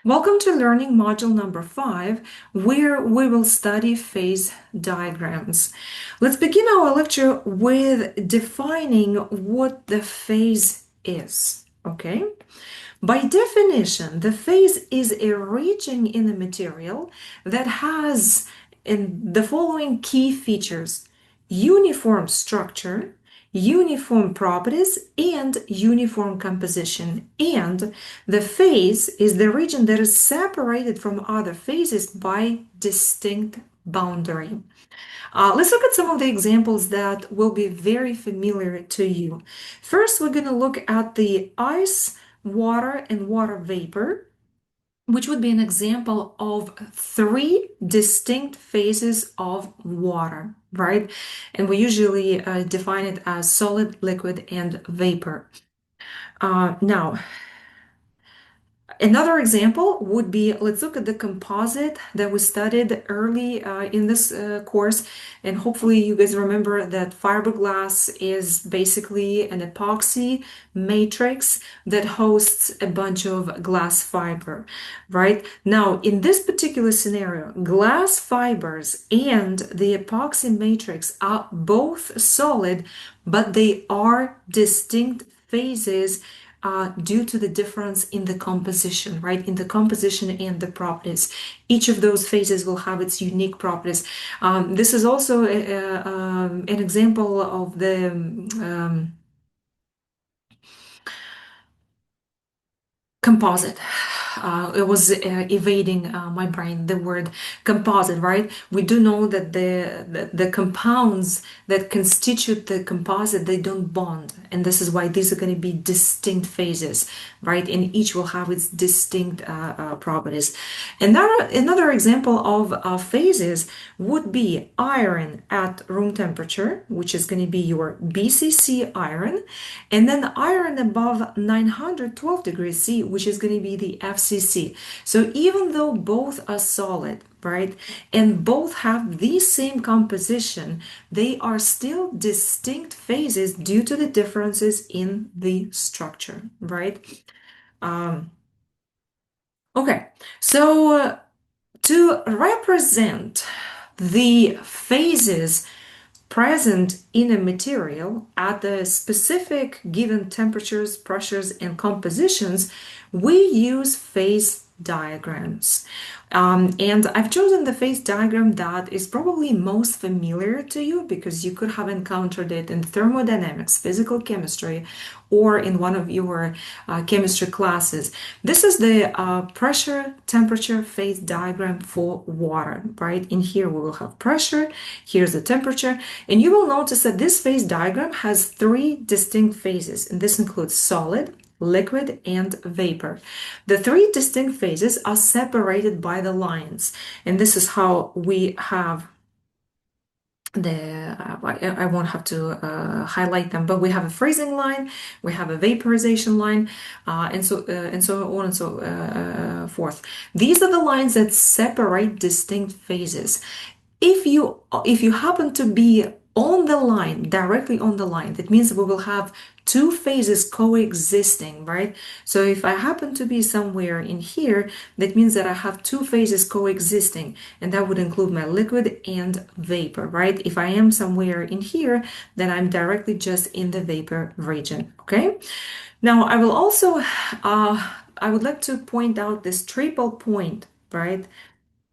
Welcome to learning module number 5, where we will study phase diagrams. Let's begin our lecture with defining what the phase is. Okay? By definition, the phase is a region in the material that has the following key features: uniform structure, uniform properties, and uniform composition. And the phase is the region that is separated from other phases by distinct boundary. Let's look at some of the examples that will be very familiar to you. First, we're going to look at the ice, water, and water vapor, which would be an example of three distinct phases of water, right? And we usually define it as solid, liquid, and vapor. Now, another example would be, let's look at the composite that we studied early in this course, and hopefully you guys remember that fiberglass is basically an epoxy matrix that hosts a bunch of glass fiber, right? Now, in this particular scenario, glass fibers and the epoxy matrix are both solid, but they are distinct phases due to the difference in the composition, right? In the composition and the properties. Each of those phases will have its unique properties. This is also an example of the composite. It was evading my brain, the word composite, right? We do know that the compounds that constitute the composite, they don't bond. And this is why these are going to be distinct phases, right? And each will have its distinct properties. Another example of phases would be iron at room temperature, which is going to be your BCC iron, and then iron above 912 degrees C, which is going to be the FCC. So even though both are solid, right, and both have the same composition, they are still distinct phases due to the differences in the structure, right? Okay, so to represent the phases present in a material at the specific given temperatures, pressures, and compositions, we use phase diagrams. And I've chosen the phase diagram that is probably most familiar to you because you could have encountered it in thermodynamics, physical chemistry, or in one of your chemistry classes. This is the pressure temperature phase diagram for water, right? In here we will have pressure, here's the temperature, and you will notice that this phase diagram has three distinct phases, and this includes solid, liquid, and vapor. The three distinct phases are separated by the lines, and this is how we have I won't have to highlight them, but we have a freezing line, we have a vaporization line, and so on and so forth. These are the lines that separate distinct phases. If you happen to be on the line, directly on the line, that means we will have two phases coexisting, right? So if I happen to be somewhere in here, that means that I have two phases coexisting, and that would include my liquid and vapor, right? If I am somewhere in here, then I'm directly just in the vapor region, okay? Now, I will also, I would like to point out this triple point, right?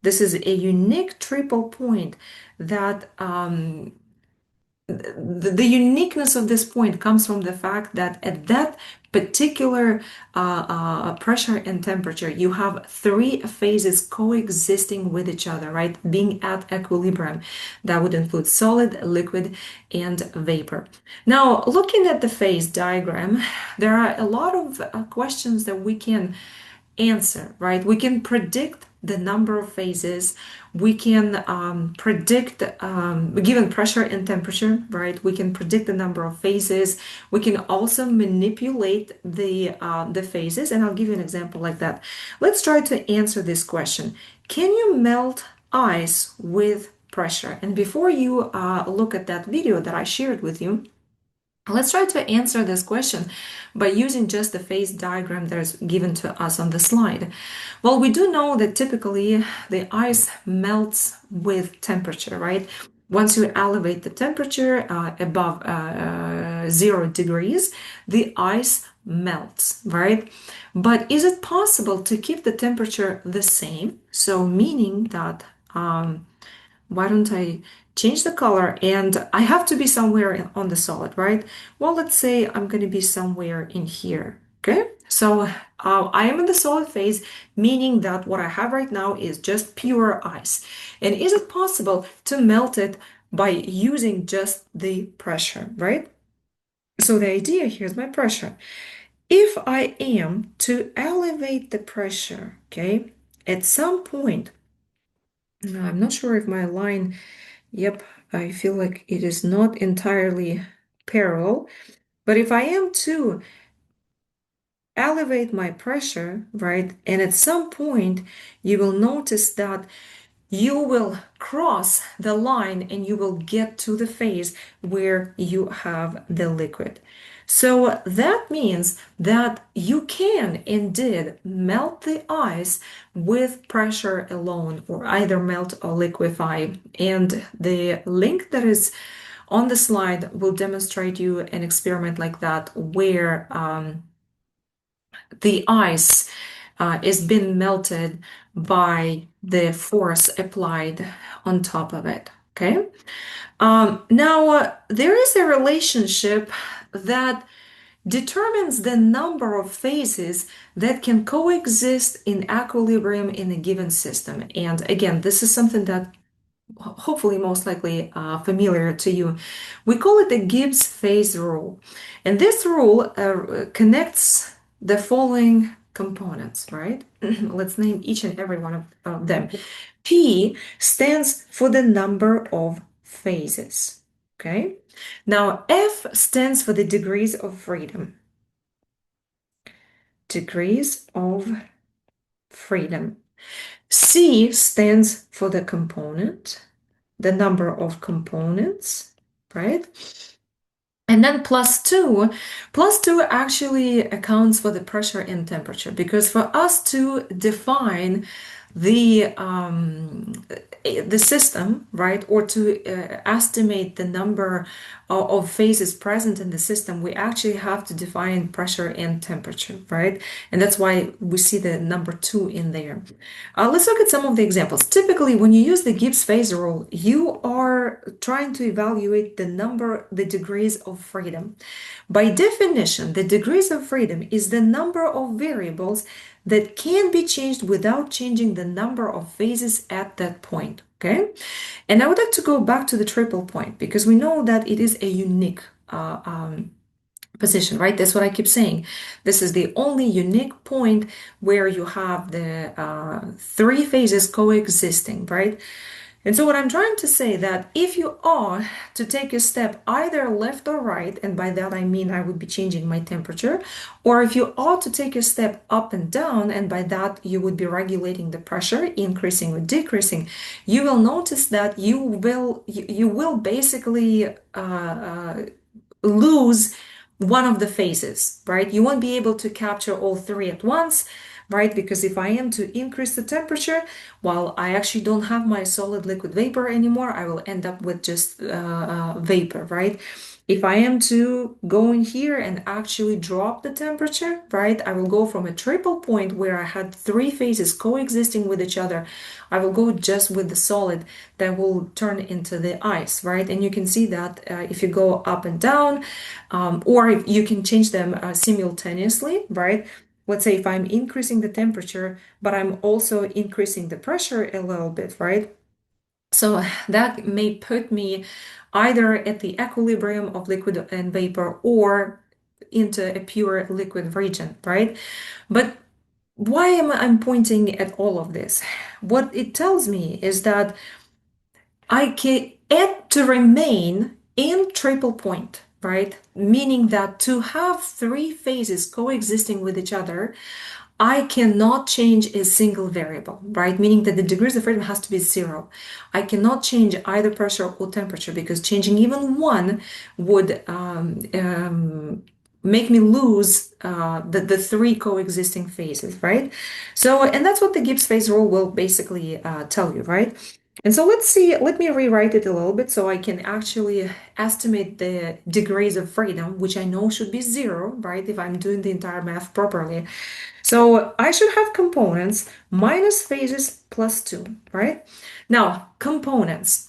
This is a unique triple point that the uniqueness of this point comes from the fact that at that particular pressure and temperature, you have three phases coexisting with each other, right? Being at equilibrium. That would include solid, liquid, and vapor. Now, looking at the phase diagram, there are a lot of questions that we can answer, right? We can predict the number of phases. We can predict, given pressure and temperature, right? We can predict the number of phases. We can also manipulate the phases, and I'll give you an example like that. Let's try to answer this question. Can you melt ice with pressure? And before you look at that video that I shared with you, Let's try to answer this question by using just the phase diagram that is given to us on the slide. Well, we do know that typically the ice melts with temperature, right? Once you elevate the temperature above 0 degrees, the ice melts, right? But is it possible to keep the temperature the same? So meaning that why don't I change the color and I have to be somewhere on the solid, right? Well, let's say I'm going to be somewhere in here. Okay, so I am in the solid phase, meaning that what I have right now is just pure ice. And is it possible to melt it by using just the pressure, right? So the idea here is my pressure. If I am to elevate the pressure, okay, at some point, now I'm not sure if my line, yep, I feel like it is not entirely parallel, but if I am to elevate my pressure, right, and at some point you will notice that you will cross the line and you will get to the phase where you have the liquid. So that means that you can indeed melt the ice with pressure alone, or either melt or liquefy. And the link that is on the slide will demonstrate you an experiment like that where the ice is being melted by the force applied on top of it. Okay. Now, there is a relationship that determines the number of phases that can coexist in equilibrium in a given system. And again, this is something that hopefully most likely familiar to you. We call it the Gibbs phase rule. And this rule connects the following components, right? Let's name each and every one of them. P stands for the number of phases, okay? Now, F stands for the degrees of freedom. Degrees of freedom. C stands for the component, the number of components, right? And then plus two actually accounts for the pressure and temperature, because for us to define the system, right, or to estimate the number of phases present in the system, we actually have to define pressure and temperature, right? And that's why we see the number 2 in there. Let's look at some of the examples. Typically, when you use the Gibbs phase rule, you are trying to evaluate the degrees of freedom. By definition, the degrees of freedom is the number of variables that can be changed without changing the number of phases at that point, okay? And I would like to go back to the triple point because we know that it is a unique position, right? That's what I keep saying. This is the only unique point where you have the 3 phases coexisting, right? And so what I'm trying to say that if you are to take a step either left or right, and by that I mean I would be changing my temperature, or if you are to take a step up and down, and by that you would be regulating the pressure, increasing or decreasing, you will notice that you will basically lose one of the phases, right? You won't be able to capture all 3 at once, right? Because if I am to increase the temperature, while I actually don't have my solid liquid vapor anymore, I will end up with just vapor, right? If I am to go in here and actually drop the temperature, right, I will go from a triple point where I had 3 phases coexisting with each other. I will go just with the solid that will turn into the ice, right? And you can see that if you go up and down, or if you can change them simultaneously, right? Let's say if I'm increasing the temperature, but I'm also increasing the pressure a little bit, right? So that may put me either at the equilibrium of liquid and vapor or into a pure liquid region, right? But why am I pointing at all of this? What it tells me is that I can add to remain in triple point, right? Meaning that to have 3 phases coexisting with each other, I cannot change a single variable, right? Meaning that the degrees of freedom has to be 0. I cannot change either pressure or temperature because changing even one would make me lose the three coexisting phases, right? So, and that's what the Gibbs phase rule will basically tell you, right? And so let's see, let me rewrite it a little bit so I can actually estimate the degrees of freedom, which I know should be 0, right? If I'm doing the entire math properly. So I should have components minus phases plus 2, right? Now, components.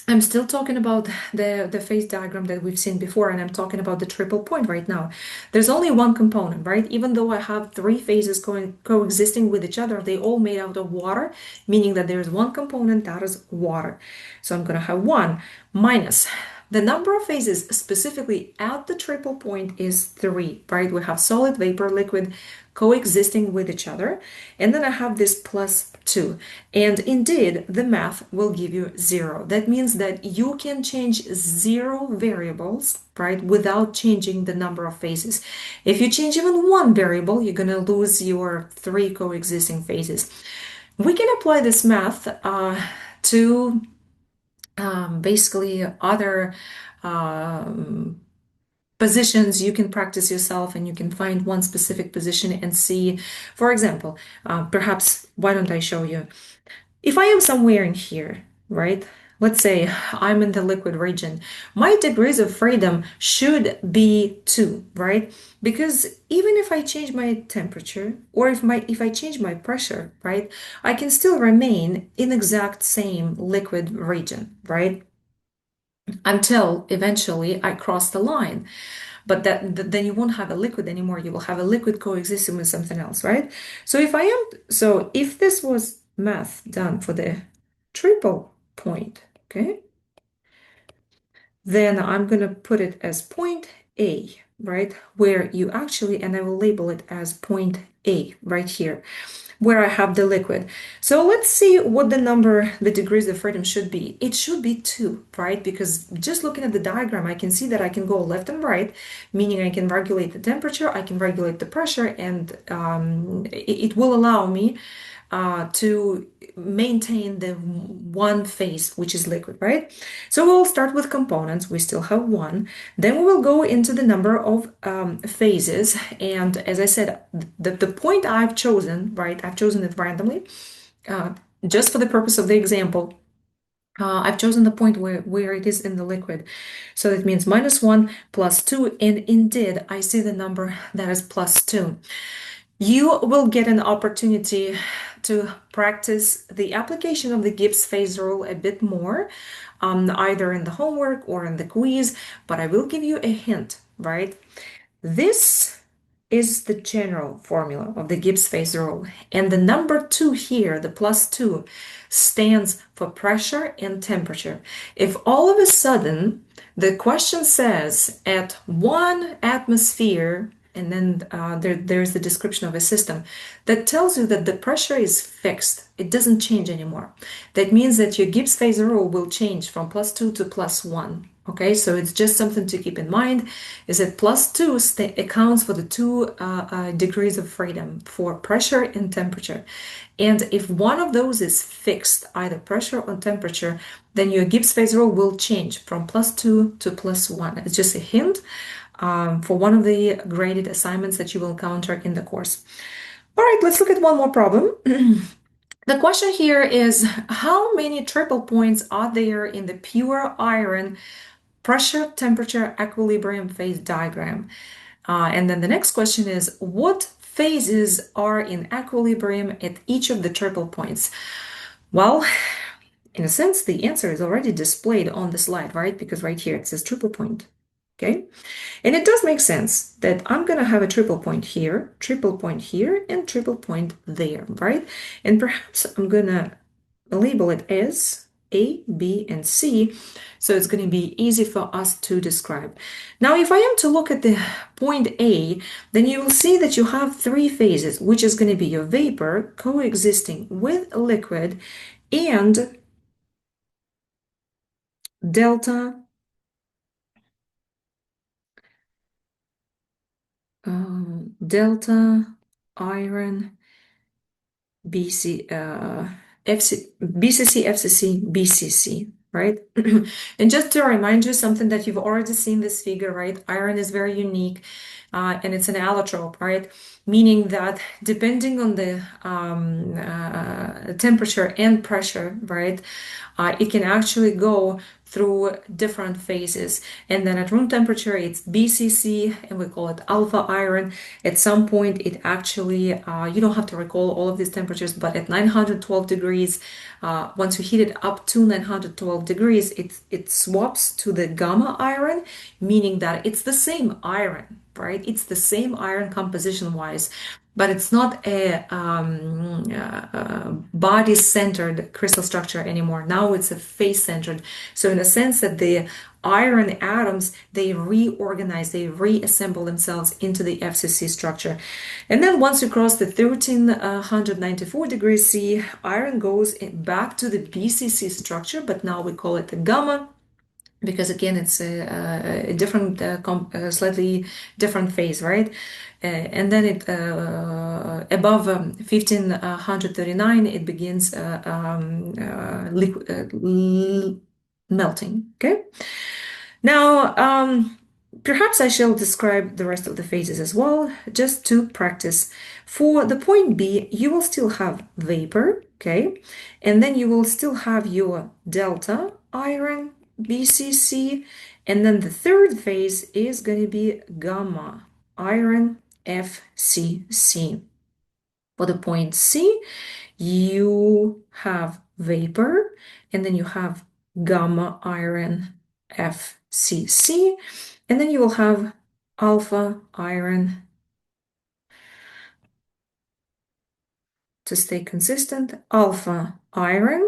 I'm still talking about the phase diagram that we've seen before, and I'm talking about the triple point right now. There's only one component, right? Even though I have three phases coexisting with each other, they all made out of water, meaning that there's one component that is water. So I'm going to have 1 minus the number of phases specifically at the triple point is 3, right? We have solid, vapor, liquid coexisting with each other. And then I have this plus 2. And indeed, the math will give you 0. That means that you can change 0 variables, right, without changing the number of phases. If you change even one variable, you're going to lose your 3 coexisting phases. We can apply this math to basically other um, positions. You can practice yourself and you can find one specific position and see, for example, perhaps, why don't I show you? If I am somewhere in here, right? Let's say I'm in the liquid region. My degrees of freedom should be 2, right? Because even if I change my temperature or if I change my pressure, right, I can still remain in exact same liquid region, right? Until eventually I cross the line. But then you won't have a liquid anymore. You will have a liquid coexisting with something else, right? So if this was math done for the triple point, okay, then I'm going to put it as point A, right? Where you actually, and I will label it as point A right here, where I have the liquid. So let's see what the degrees of freedom should be. It should be 2, right? Because just looking at the diagram, I can see that I can go left and right, meaning I can regulate the temperature, I can regulate the pressure, and it will allow me to maintain the one phase, which is liquid, right? So we'll start with components. We still have 1. Then we will go into the number of phases. And as I said, the point I've chosen, right, I've chosen it randomly, just for the purpose of the example. I've chosen the point where it is in the liquid. So that means -1 plus 2. And indeed, I see the number that is plus 2. You will get an opportunity to practice the application of the Gibbs phase rule a bit more, either in the homework or in the quiz, but I will give you a hint, right? This is the general formula of the Gibbs phase rule. And the number 2 here, the plus 2, stands for pressure and temperature. If all of a sudden the question says at 1 atmosphere, and then there's the description of a system that tells you that the pressure is fixed, it doesn't change anymore. That means that your Gibbs phase rule will change from plus 2 to plus 1. Okay, so it's just something to keep in mind, is that plus 2 accounts for the 2 degrees of freedom for pressure and temperature. And if one of those is fixed, either pressure or temperature, then your Gibbs phase rule will change from plus 2 to plus 1. It's just a hint for one of the graded assignments that you will encounter in the course. All right, let's look at one more problem. The question here is, how many triple points are there in the pure iron pressure, temperature, equilibrium phase diagram? And then the next question is, what phases are in equilibrium at each of the triple points? Well, in a sense, the answer is already displayed on the slide, right? Because right here it says triple point. Okay, and it does make sense that I'm going to have a triple point here, and triple point there, right? And perhaps I'm going to label it as A, B, and C, so it's going to be easy for us to describe. Now, if I am to look at the point A, then you will see that you have 3 phases, which is going to be your vapor coexisting with liquid and delta delta iron, BCC, FCC, BCC, right? And just to remind you something that you've already seen this figure, right? Iron is very unique, and it's an allotrope, right? Meaning that depending on the temperature and pressure, right, it can actually go through different phases. And then at room temperature, it's BCC, and we call it alpha iron. At some point, it actually, you don't have to recall all of these temperatures, but at 912 degrees, once you heat it up to 912 degrees, it swaps to the gamma iron, meaning that it's the same iron, right? It's the same iron composition wise, but it's not a body-centered crystal structure anymore. Now it's a face-centered. So in a sense that the iron atoms, they reorganize, they reassemble themselves into the FCC structure. And then once you cross the 1394 degrees C, iron goes back to the BCC structure, but now we call it the gamma, because again it's a different slightly different phase, right? And then it above 1539 it begins melting. Okay, now perhaps I shall describe the rest of the phases as well, just to practice. For the point B, you will still have vapor, okay, and then you will still have your delta iron, BCC, and then the third phase is going to be gamma iron, FCC. For the point C, you have vapor, and then you have gamma iron, FCC, and then you will have alpha iron, to stay consistent, alpha iron,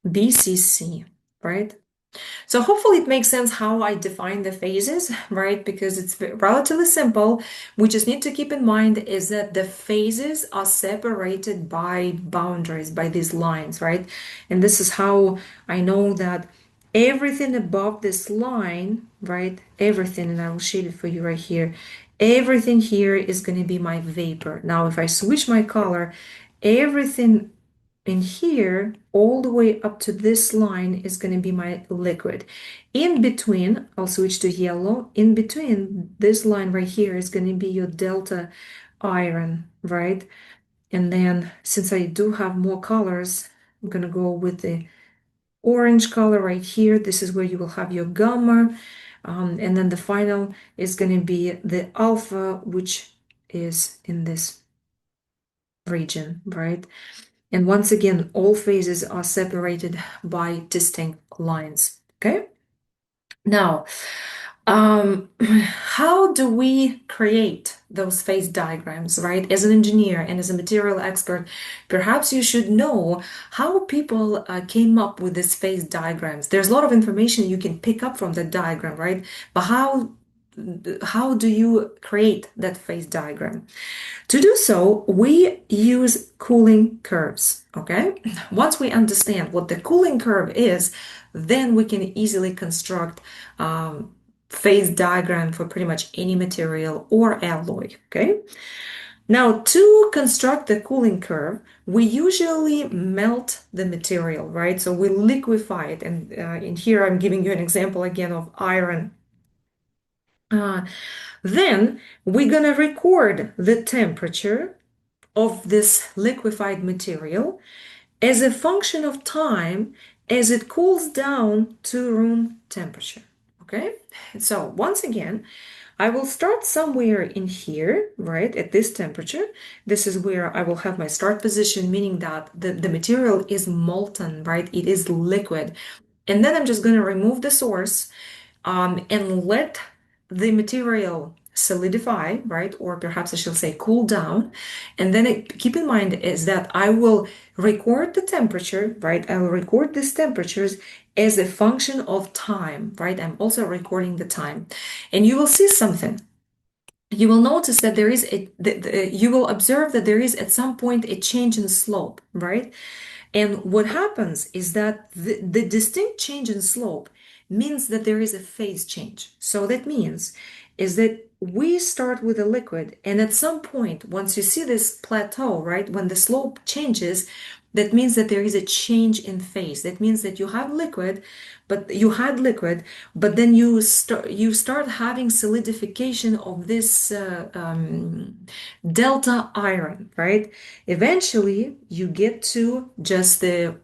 BCC, right? So hopefully it makes sense how I define the phases, right? Because it's relatively simple. We just need to keep in mind is that the phases are separated by boundaries, by these lines, right? And this is how I know that everything above this line, right? Everything, and I will shade it for you right here. Everything here is going to be my vapor. Now, if I switch my color, everything in here, all the way up to this line is going to be my liquid. In between, I'll switch to yellow. In between, this line right here is going to be your delta iron, right? And then since I do have more colors, I'm going to go with the orange color right here. This is where you will have your gamma. And then the final is going to be the alpha, which is in this region, right? And once again, all phases are separated by distinct lines, okay? Now, how do we create those phase diagrams, right? As an engineer and as a material expert, perhaps you should know how people came up with these phase diagrams. There's a lot of information you can pick up from that diagram, right? But how do you create that phase diagram? To do so, we use cooling curves, okay? Once we understand what the cooling curve is, then we can easily construct phase diagram for pretty much any material or alloy, okay? Now, to construct the cooling curve, we usually melt the material, right? So we liquefy it, and in here I'm giving you an example again of iron. Then we're gonna record the temperature of this liquefied material as a function of time as it cools down to room temperature. Okay, so once again, I will start somewhere in here, right, at this temperature. This is where I will have my start position, meaning that the material is molten, right? It is liquid. And then I'm just going to remove the source and let the material solidify, right? Or perhaps I shall say cool down. And then keep in mind is that I will record the temperature, right? I will record these temperatures as a function of time, right? I'm also recording the time. And you will see something. You will notice that there is you will observe that there is at some point a change in slope, right? And what happens is that the distinct change in slope means that there is a phase change. So that means is that we start with a liquid, and at some point, once you see this plateau, right, when the slope changes, that means that there is a change in phase. That means that you have liquid, but you had liquid, but then you start having solidification of this delta iron, right? Eventually, you get to just the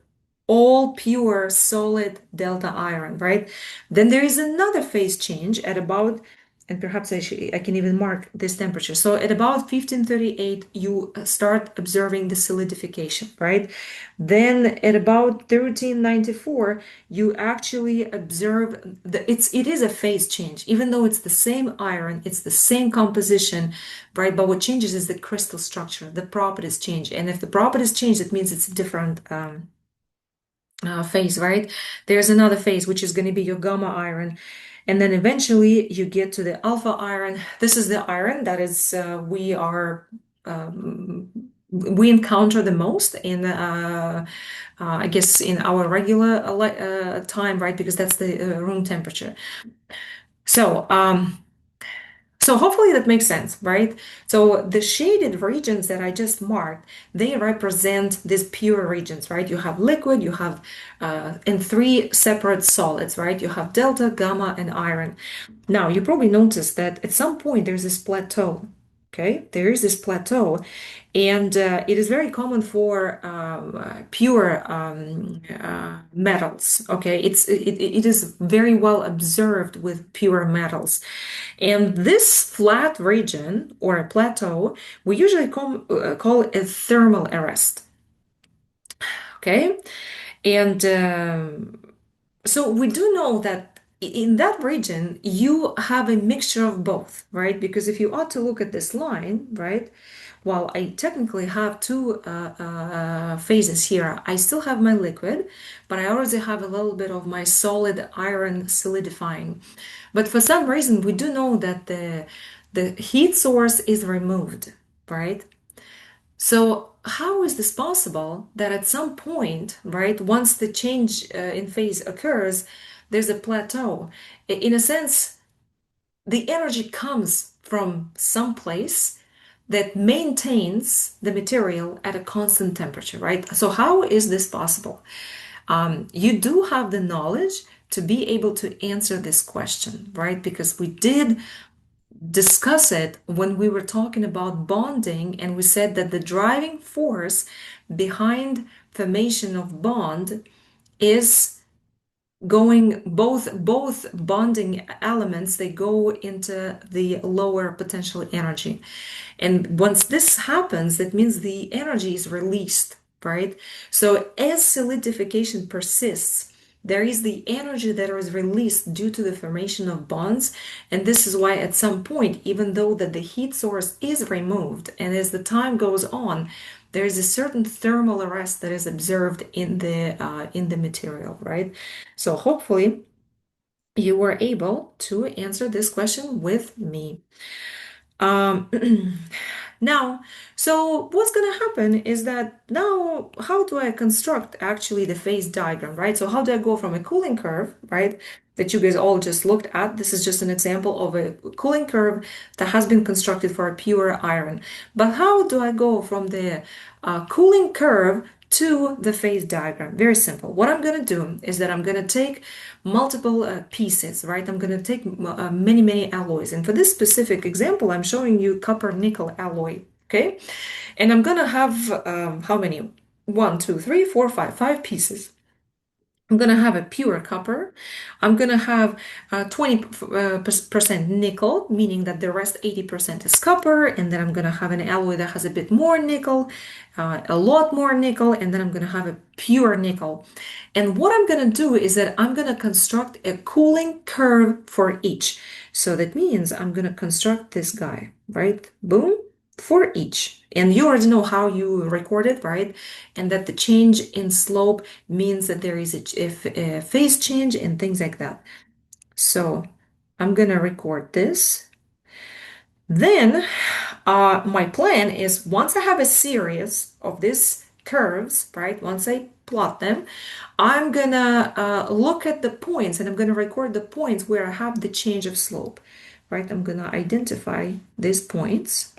all pure solid delta iron, right? Then there is another phase change at about, and perhaps I can even mark this temperature. So at about 1538, you start observing the solidification, right? Then at about 1394, you actually observe it is a phase change, even though it's the same iron, it's the same composition, right? But what changes is the crystal structure, the properties change. And if the properties change, it means it's a different phase, right? There's another phase, which is going to be your gamma iron. And then eventually you get to the alpha iron. This is the iron that is we encounter the most in I guess in our regular time, right? Because that's the room temperature. So so hopefully that makes sense, right? So the shaded regions that I just marked, they represent these pure regions, right? You have liquid, you have in three separate solids, right? You have delta, gamma, and iron. Now, you probably noticed that at some point there's this plateau. Okay, there is this plateau, and it is very common for pure metals. Okay, it is very well observed with pure metals, and this flat region or a plateau we usually call a thermal arrest. Okay, and so we do know that in that region, you have a mixture of both, right? Because if you ought to look at this line, right? While I technically have two phases here, I still have my liquid, but I already have a little bit of my solid iron solidifying. But for some reason, we do know that the heat source is removed, right? So how is this possible that at some point, right, once the change in phase occurs, there's a plateau? In a sense, the energy comes from some place that maintains the material at a constant temperature, right? So how is this possible? You do have the knowledge to be able to answer this question, right? Because we did discuss it when we were talking about bonding, and we said that the driving force behind formation of bond is going both bonding elements, they go into the lower potential energy, and once this happens, that means the energy is released, right? So as solidification persists, there is the energy that is released due to the formation of bonds. And this is why at some point, even though that the heat source is removed, and as the time goes on, there is a certain thermal arrest that is observed in the material, right? So hopefully you were able to answer this question with me. Um, Now, so what's going to happen is that now, how do I construct actually the phase diagram, right? So how do I go from a cooling curve, right, that you guys all just looked at? This is just an example of a cooling curve that has been constructed for a pure iron. But how do I go from the cooling curve to the phase diagram? Very simple. What I'm going to do is that I'm going to take multiple pieces, right? I'm going to take many alloys. And for this specific example, I'm showing you copper nickel alloy, okay? And I'm going to have how many? One, two, three, four, five pieces. I'm going to have a pure copper. I'm going to have 20% nickel, meaning that the rest 80% is copper. And then I'm going to have an alloy that has a bit more nickel, a lot more nickel, and then I'm going to have a pure nickel. And what I'm going to do is that I'm going to construct a cooling curve for each. So that means I'm going to construct this guy, right? Boom, for each. And you already know how you record it, right? And that the change in slope means that there is a phase change and things like that. So I'm gonna record this. Then my plan is once I have a series of these curves, right? Once I plot them, I'm gonna look at the points and I'm gonna record the points where I have the change of slope, right? I'm going to identify these points.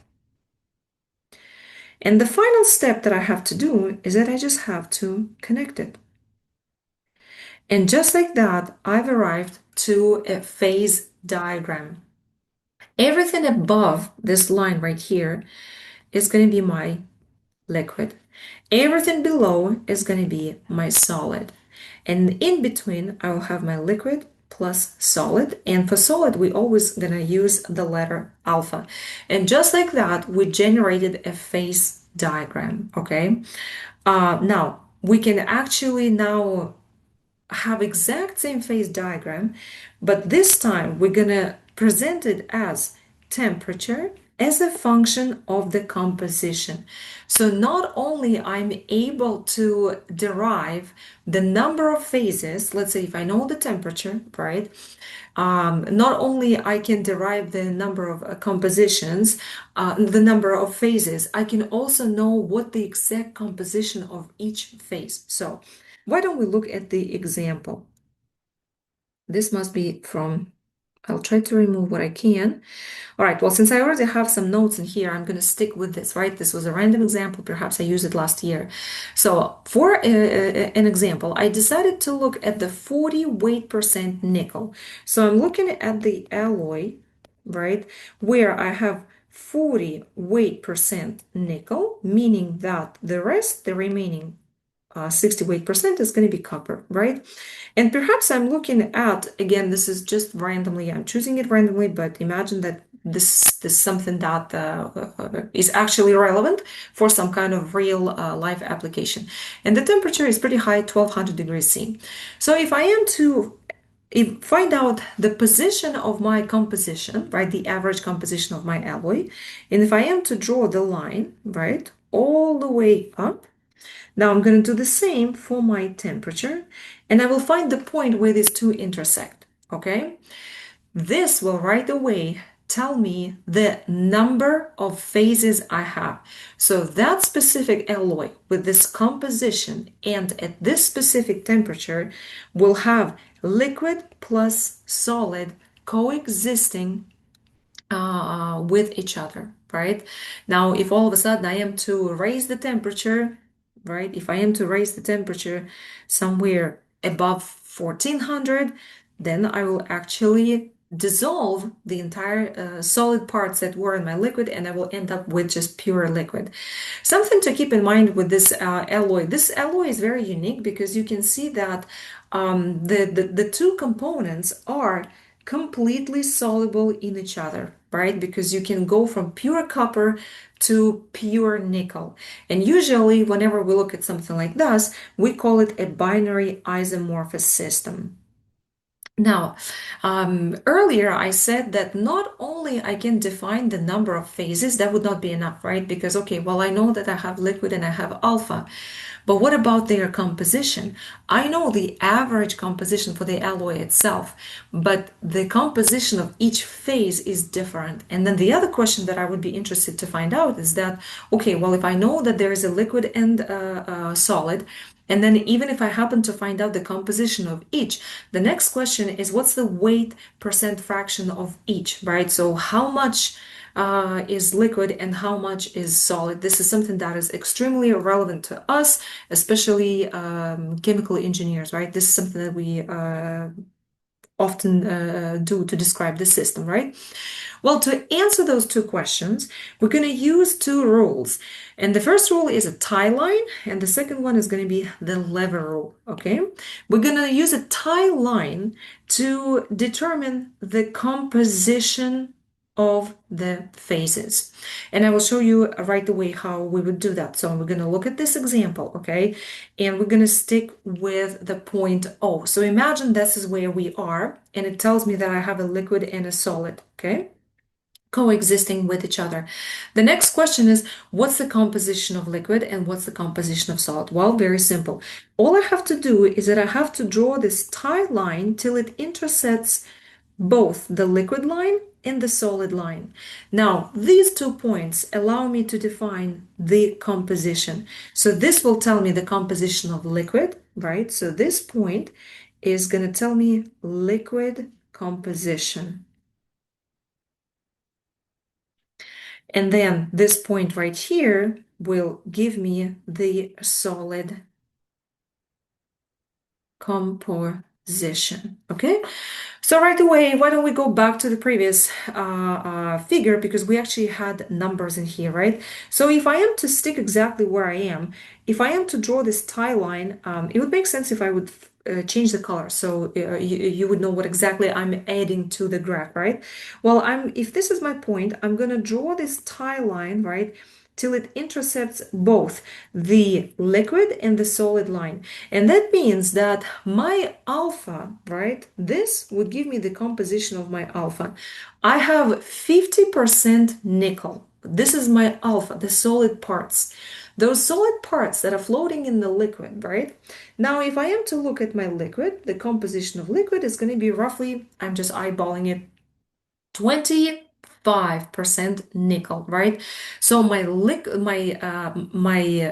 And the final step that I have to do is that I just have to connect it. And just like that, I've arrived to a phase diagram. Everything above this line right here is going to be my liquid. Everything below is going to be my solid. And in between, I will have my liquid plus solid. And for solid, we always going to use the letter alpha. And just like that, we generated a phase diagram, okay? Now, we can actually now have exact same phase diagram, but this time we're gonna present it as temperature as a function of the composition. So not only I'm able to derive the number of phases, let's say if I know the temperature, right? Not only I can derive the number of compositions, the number of phases, I can also know what the exact composition of each phase. So why don't we look at the example? This must be from, I'll try to remove what I can. All right, well, since I already have some notes in here, I'm going to stick with this, right? This was a random example. Perhaps I used it last year. So for an example, I decided to look at the 40 weight percent nickel. So I'm looking at the alloy, right, where I have 40 weight percent nickel, meaning that the rest, the remaining 68% is going to be copper, right? And perhaps I'm looking at, again, this is just randomly, I'm choosing it randomly, but imagine that this is something that is actually relevant for some kind of real life application. And the temperature is pretty high, 1200 degrees C. So if I am to find out the position of my composition, right, the average composition of my alloy, and if I am to draw the line, right, all the way up, now I'm going to do the same for my temperature, and I will find the point where these two intersect, okay? This will right away tell me the number of phases I have. So that specific alloy with this composition and at this specific temperature will have liquid plus solid coexisting with each other, right? Now, if all of a sudden I am to raise the temperature, right? If I am to raise the temperature somewhere above 1400, then I will actually dissolve the entire solid parts that were in my liquid and I will end up with just pure liquid. Something to keep in mind with this alloy. This alloy is very unique because you can see that the two components are completely soluble in each other, right? Because you can go from pure copper to pure nickel. And usually, whenever we look at something like this, we call it a binary isomorphous system. Now, earlier I said that not only I can define the number of phases, that would not be enough, right? Because, okay, well, I know that I have liquid and I have alpha, but what about their composition? I know the average composition for the alloy itself, but the composition of each phase is different. And then the other question that I would be interested to find out is that, okay, well, if I know that there is a liquid and solid, and then even if I happen to find out the composition of each, the next question is what's the weight percent fraction of each, right? So how much is liquid and how much is solid? This is something that is extremely relevant to us, especially chemical engineers, right? This is something that we often do to describe the system, right? Well, to answer those two questions, we're going to use two rules. And the first rule is a tie line, and the second one is going to be the lever rule, okay? We're going to use a tie line to determine the composition of the phases. And I will show you right away how we would do that. So we're going to look at this example, okay? And we're going to stick with the point O. So imagine this is where we are, and it tells me that I have a liquid and a solid, okay? Coexisting with each other. The next question is, what's the composition of liquid and what's the composition of solid? Well, very simple. All I have to do is that I have to draw this tie line till it intersects both the liquid line and the solid line. Now, these 2 points allow me to define the composition. So this will tell me the composition of liquid, right? So this point is going to tell me liquid composition. And then this point right here will give me the solid composition. Okay? So right away, why don't we go back to the previous figure because we actually had numbers in here, right? So if I am to stick exactly where I am, if I am to draw this tie line, it would make sense if I would change the color so you would know what exactly I'm adding to the graph, right? Well, if this is my point, I'm gonna draw this tie line, right? Till it intercepts both the liquid and the solid line. And that means that my alpha, right, this would give me the composition of my alpha. I have 50% nickel. This is my alpha, the solid parts. Those solid parts that are floating in the liquid, right? Now, if I am to look at my liquid, the composition of liquid is going to be roughly, I'm just eyeballing it, 25% nickel, right? So my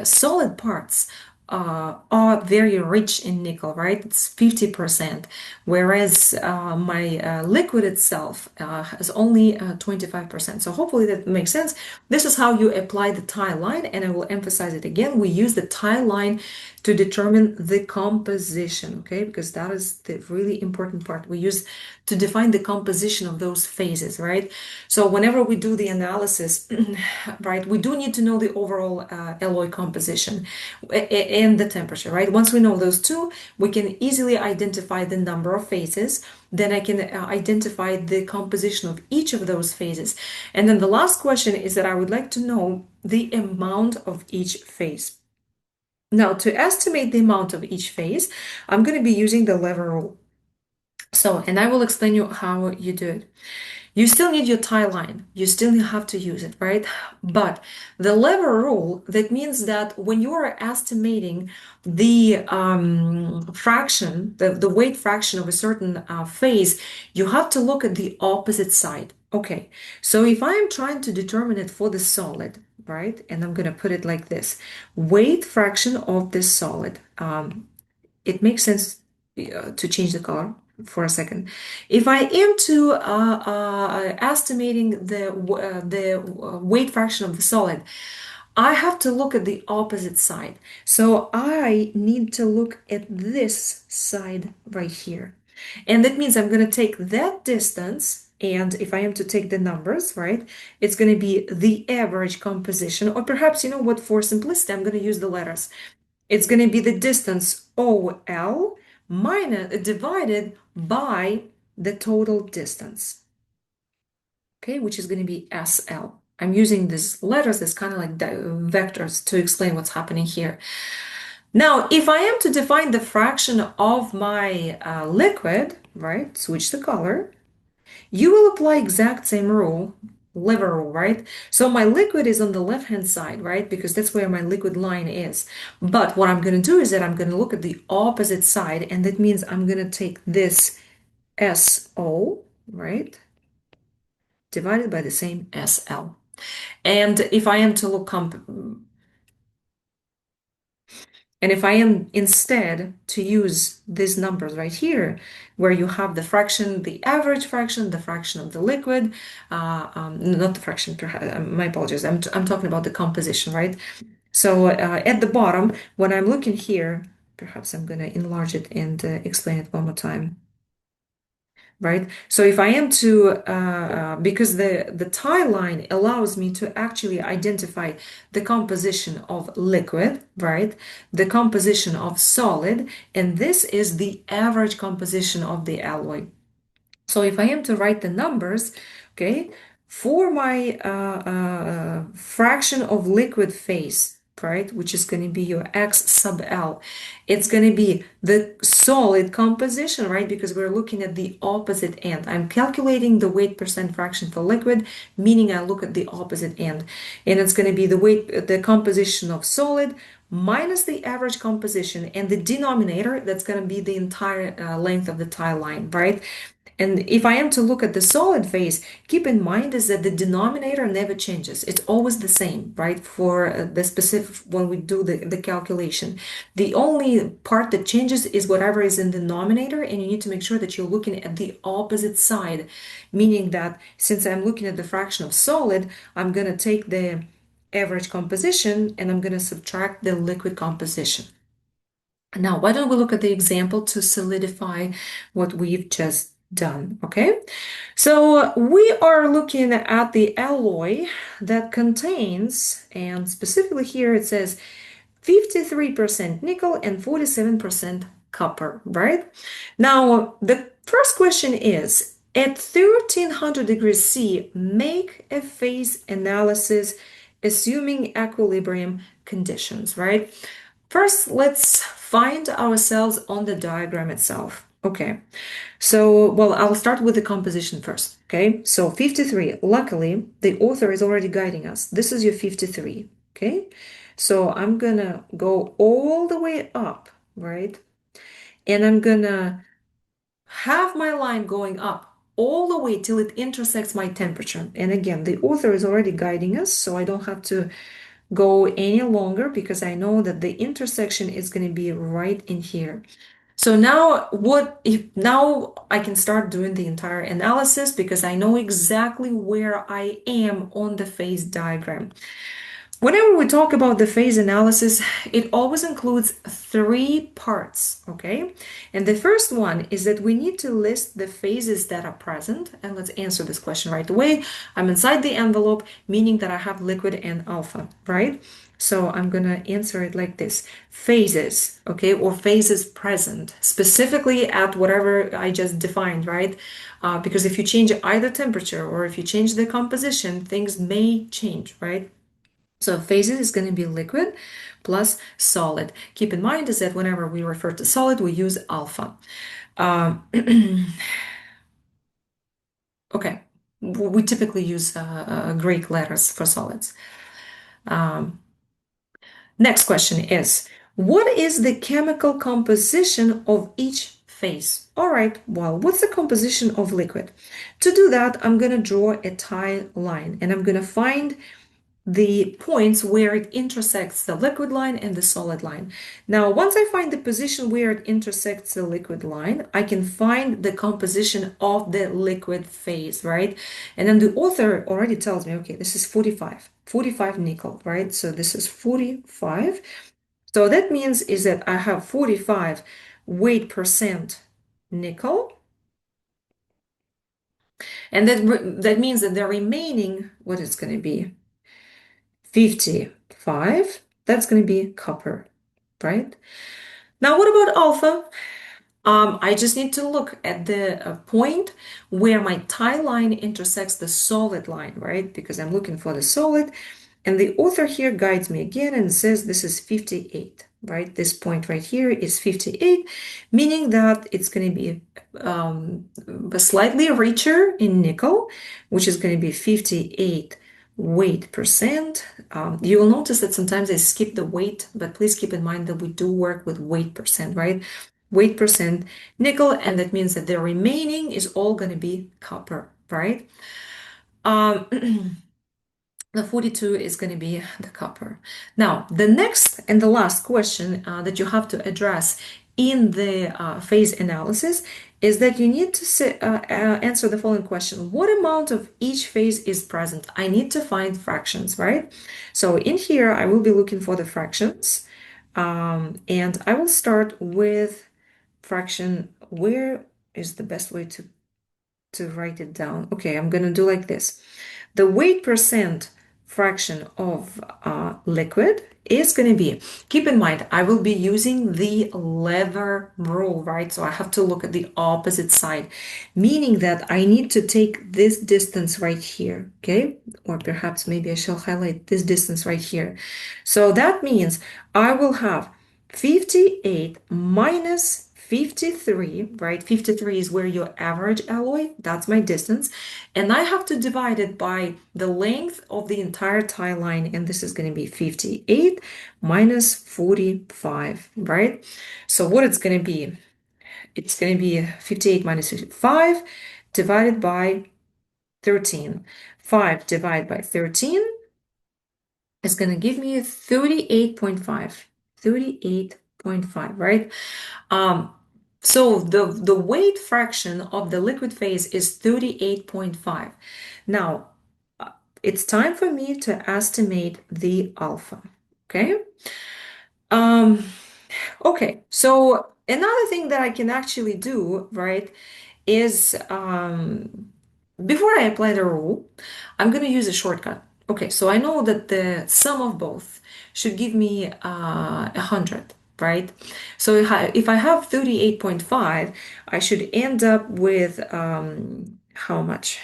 solid parts are very rich in nickel, right? It's 50%, whereas my liquid itself has only 25%. So hopefully that makes sense. This is how you apply the tie line, and I will emphasize it again. We use the tie line to determine the composition, okay? Because that is the really important part. We use to define the composition of those phases, right? So whenever we do the analysis, right, we do need to know the overall alloy composition and the temperature, right? Once we know those two, we can easily identify the number of phases. Then I can identify the composition of each of those phases. And then the last question is that I would like to know the amount of each phase. Now, to estimate the amount of each phase, I'm going to be using the lever rule. So, and I will explain you how you do it. You still need your tie line. You still have to use it, right? But the lever rule, that means that when you are estimating the fraction, the weight fraction of a certain phase, you have to look at the opposite side. Okay, so if I am trying to determine it for the solid, right? And I'm going to put it like this, weight fraction of this solid. It makes sense to change the color for a second. If I am to estimating the weight fraction of the solid, I have to look at the opposite side. So I need to look at this side right here. And that means I'm going to take that distance. And if I am to take the numbers, right, it's going to be the average composition, or perhaps, you know what, for simplicity, I'm going to use the letters. It's going to be the distance OL minus divided by the total distance, okay, which is going to be SL. I'm using these letters as kind of like vectors to explain what's happening here. Now, if I am to define the fraction of my liquid, right, switch the color, you will apply exact same rule, lever rule, right? So my liquid is on the left-hand side, right? Because that's where my liquid line is. But what I'm going to do is that I'm going to look at the opposite side, and that means I'm going to take this SO, right? Divided by the same SL. And if I am to look And if I am instead to use these numbers right here, where you have the fraction, the average fraction, the fraction of the liquid, not the fraction, my apologies, I'm talking about the composition, right? So at the bottom, when I'm looking here, perhaps I'm going to enlarge it and explain it one more time, right? So if I am to, because the tie line allows me to actually identify the composition of liquid, right? The composition of solid, and this is the average composition of the alloy. So if I am to write the numbers, okay, for my fraction of liquid phase, right, which is going to be your X sub L, it's going to be the solid composition, right, because we're looking at the opposite end. I'm calculating the weight percent fraction for liquid, meaning I look at the opposite end. And it's going to be the weight, the composition of solid minus the average composition, and the denominator, that's going to be the entire length of the tie line, right? And if I am to look at the solid phase, keep in mind is that the denominator never changes. It's always the same, right? For the specific, when we do the calculation. The only part that changes is whatever is in the denominator, and you need to make sure that you're looking at the opposite side, meaning that since I'm looking at the fraction of solid, I'm going to take the average composition and I'm going to subtract the liquid composition. Now, why don't we look at the example to solidify what we've just done, okay? So we are looking at the alloy that contains, and specifically here it says 53% nickel and 47% copper, right? Now, the first question is, at 1300 degrees C, make a phase analysis assuming equilibrium conditions, right? First, let's find ourselves on the diagram itself. Okay, so, well, I'll start with the composition first. Okay, so 53, luckily, the author is already guiding us. This is your 53. Okay, so I'm gonna go all the way up, right? And I'm gonna have my line going up all the way till it intersects my temperature. And again, the author is already guiding us, so I don't have to go any longer because I know that the intersection is going to be right in here. So now now I can start doing the entire analysis because I know exactly where I am on the phase diagram. Whenever we talk about the phase analysis, it always includes three parts, okay? And the first one is that we need to list the phases that are present. And let's answer this question right away. I'm inside the envelope, meaning that I have liquid and alpha, right? So I'm gonna answer it like this. Phases, okay, or phases present, specifically at whatever I just defined, right? Because if you change either temperature or if you change the composition, things may change, right? So phases is going to be liquid plus solid. Keep in mind is that whenever we refer to solid, we use alpha. Okay, we typically use Greek letters for solids. Next question is, what is the chemical composition of each phase? All right, well, what's the composition of liquid? To do that, I'm going to draw a tie line and I'm going to find the points where it intersects the liquid line and the solid line. Now, once I find the position where it intersects the liquid line, I can find the composition of the liquid phase, right? And then the author already tells me, okay, this is 45 nickel, right? So this is 45. So that means is that I have 45 weight percent nickel. And that means that the remaining, what is going to be? 55, that's going to be copper, right? Now, what about alpha? I just need to look at the point where my tie line intersects the solid line, right? Because I'm looking for the solid. And the author here guides me again and says this is 58, right? This point right here is 58, meaning that it's going to be slightly richer in nickel, which is going to be 58 weight percent. You will notice that sometimes I skip the weight, but please keep in mind that we do work with weight percent, right? Weight percent nickel, and that means that the remaining is all going to be copper, right? The 42 is going to be the copper. Now, the next and the last question that you have to address in the phase analysis is that you need to answer the following question. What amount of each phase is present? I need to find fractions, right? So in here, I will be looking for the fractions. And I will start with fraction. Where is the best way to write it down? Okay, I'm going to do like this. The weight percent fraction of liquid is going to be, keep in mind, I will be using the lever rule, right? So I have to look at the opposite side, meaning that I need to take this distance right here, okay? Or perhaps maybe I shall highlight this distance right here. So that means I will have 58 minus 53, right? 53 is where your average alloy, that's my distance. And I have to divide it by the length of the entire tie line. And this is going to be 58 minus 45, right? So what it's going to be? It's going to be 58 minus 55 divided by 13. 5 divided by 13 is going to give me 38.5. 38.5, right? So the weight fraction of the liquid phase is 38.5. Now, it's time for me to estimate the alpha, okay? Okay, so another thing that I can actually do, right, is before I apply the rule, I'm going to use a shortcut. Okay, so I know that the sum of both should give me 100, right? So if I have 38.5, I should end up with how much?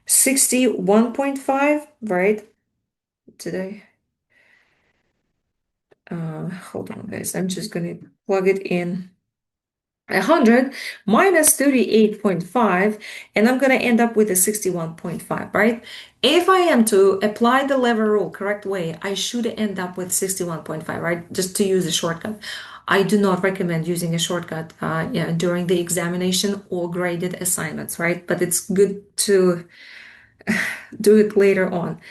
61.5, right? Did I? Hold on, guys. I'm just going to plug it in. 100 minus 38.5, and I'm going to end up with a 61.5, right? If I am to apply the lever rule correct way, I should end up with 61.5, right? Just to use a shortcut. I do not recommend using a shortcut yeah, during the examination or graded assignments, right? But it's good to do it later on.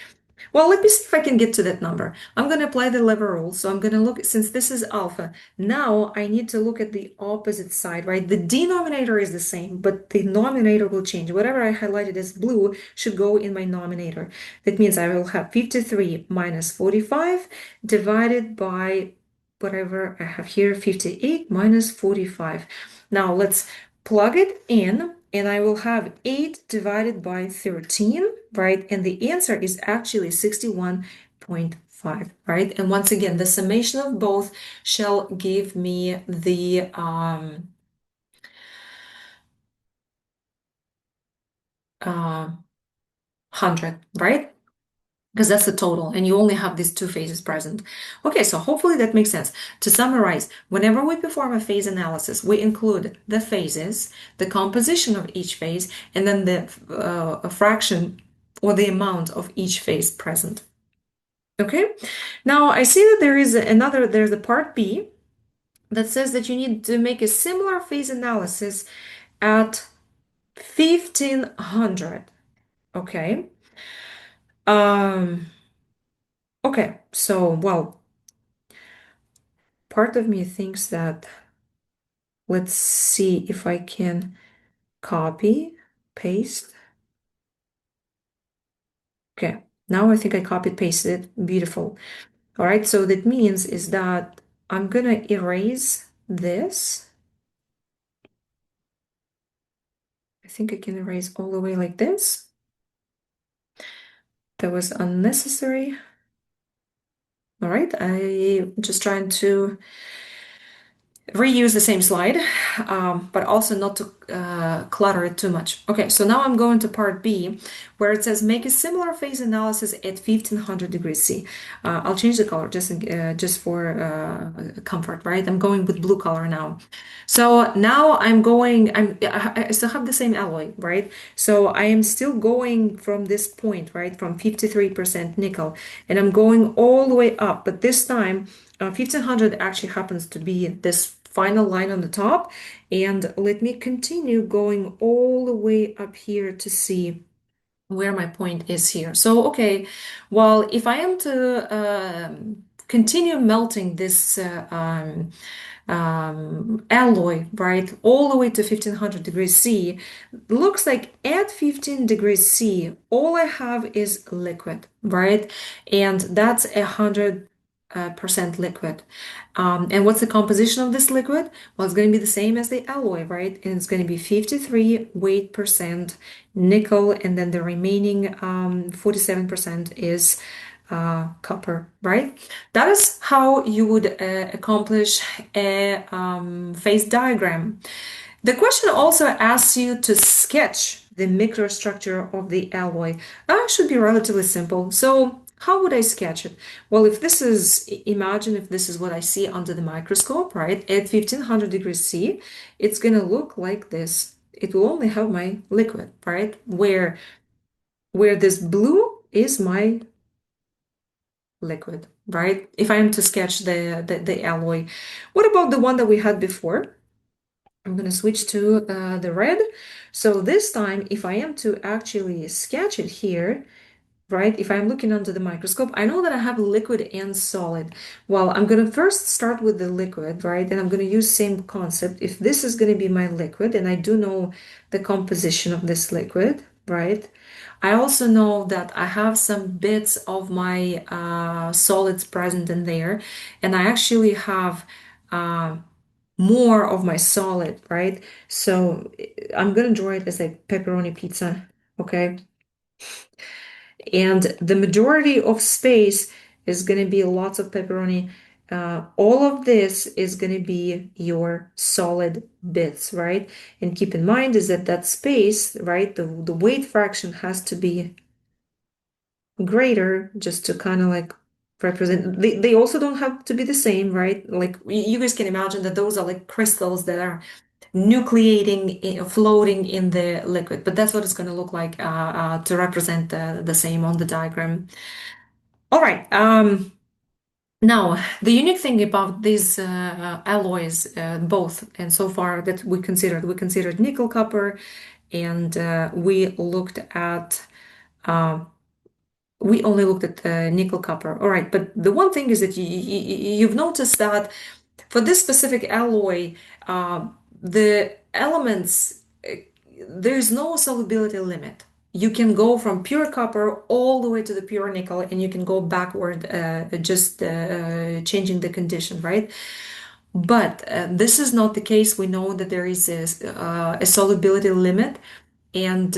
Well, let me see if I can get to that number. I'm going to apply the lever rule. So I'm going to look, since this is alpha, now I need to look at the opposite side, right? The denominator is the same, but the numerator will change. Whatever I highlighted as blue should go in my numerator. That means I will have 53 minus 45 divided by whatever I have here, 58 minus 45. Now let's plug it in, and I will have 8 divided by 13, right? And the answer is actually 61.5, right? And once again, the summation of both shall give me the 100, right? Because that's the total, and you only have these two phases present. Okay, so hopefully that makes sense. To summarize, whenever we perform a phase analysis, we include the phases, the composition of each phase, and then the fraction or the amount of each phase present. Okay, now I see that there's a part B that says that you need to make a similar phase analysis at 1500. Okay. Okay, so, well, part of me thinks that, let's see if I can copy, paste. Okay, now I think I copied, pasted it. Beautiful. All right, so that means is that I'm gonna erase this. I think I can erase all the way like this. That was unnecessary. All right, I'm just trying to reuse the same slide, but also not to clutter it too much. Okay, so now I'm going to part B, where it says make a similar phase analysis at 1500 degrees C. I'll change the color just for comfort, right? I'm going with blue color now. So now I still have the same alloy, right? So I am still going from this point, right? From 53% nickel, and I'm going all the way up, but this time 1500 actually happens to be this final line on the top. And let me continue going all the way up here to see where my point is here. So, okay, well, if I am to continue melting this alloy, right, all the way to 1500 degrees C, looks like at 15 degrees C, all I have is liquid, right? And that's 100% liquid. And what's the composition of this liquid? Well, it's going to be the same as the alloy, right? And it's going to be 53 weight percent nickel, and then the remaining 47% is copper, right? That is how you would accomplish a phase diagram. The question also asks you to sketch the microstructure of the alloy. That should be relatively simple. So How would I sketch it? Well, if this is, imagine if this is what I see under the microscope, right? At 1500 degrees C, it's going to look like this. It will only have my liquid, right? Where this blue is my liquid, right? If I am to sketch the alloy. What about the one that we had before? I'm going to switch to the red. So this time, if I am to actually sketch it here, right? If I'm looking under the microscope, I know that I have liquid and solid. Well, I'm going to first start with the liquid, right? And I'm going to use same concept. If this is going to be my liquid, and I do know the composition of this liquid, right? I also know that I have some bits of my solids present in there, and I actually have uh, more of my solid, right? So I'm going to draw it as a pepperoni pizza, okay? And the majority of space is going to be lots of pepperoni. All of this is going to be your solid bits, right? And keep in mind is that that space, right, the weight fraction has to be greater just to kind of like represent. They also don't have to be the same, right? Like you guys can imagine that those are like crystals that are nucleating, floating in the liquid, but that's what it's going to look like to represent the same on the diagram. All right. Now, the unique thing about these alloys, both, and so far that we considered nickel copper, and uh, we only looked at nickel copper. All right, but the one thing is that you've noticed that for this specific alloy, the elements, there's no solubility limit. You can go from pure copper all the way to the pure nickel, and you can go backward, just changing the condition, right? But this is not the case. We know that there is a solubility limit, and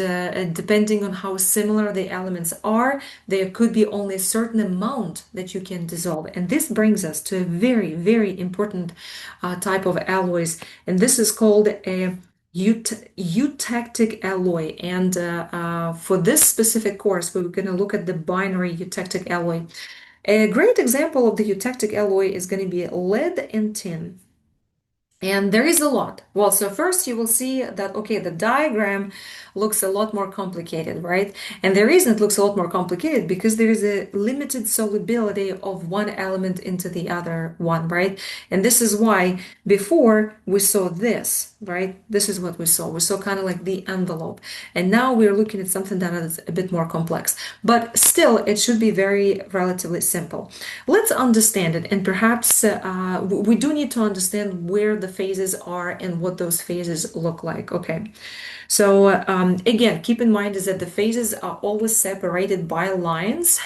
depending on how similar the elements are, there could be only a certain amount that you can dissolve. And this brings us to a very, very important type of alloys, and this is called a eutectic alloy. And for this specific course, we're going to look at the binary eutectic alloy. A great example of the eutectic alloy is going to be lead and tin. And there is a lot. Well, so first you will see that, okay, the diagram looks a lot more complicated, right? And the reason it looks a lot more complicated because there is a limited solubility of one element into the other one, right? And this is why before we saw this, right? This is what we saw. We saw kind of like the envelope. And now we're looking at something that is a bit more complex. But still, it should be very relatively simple. Let's understand it. And perhaps we do need to understand where the phases are and what those phases look like. Okay. So again, keep in mind is that the phases are always separated by lines.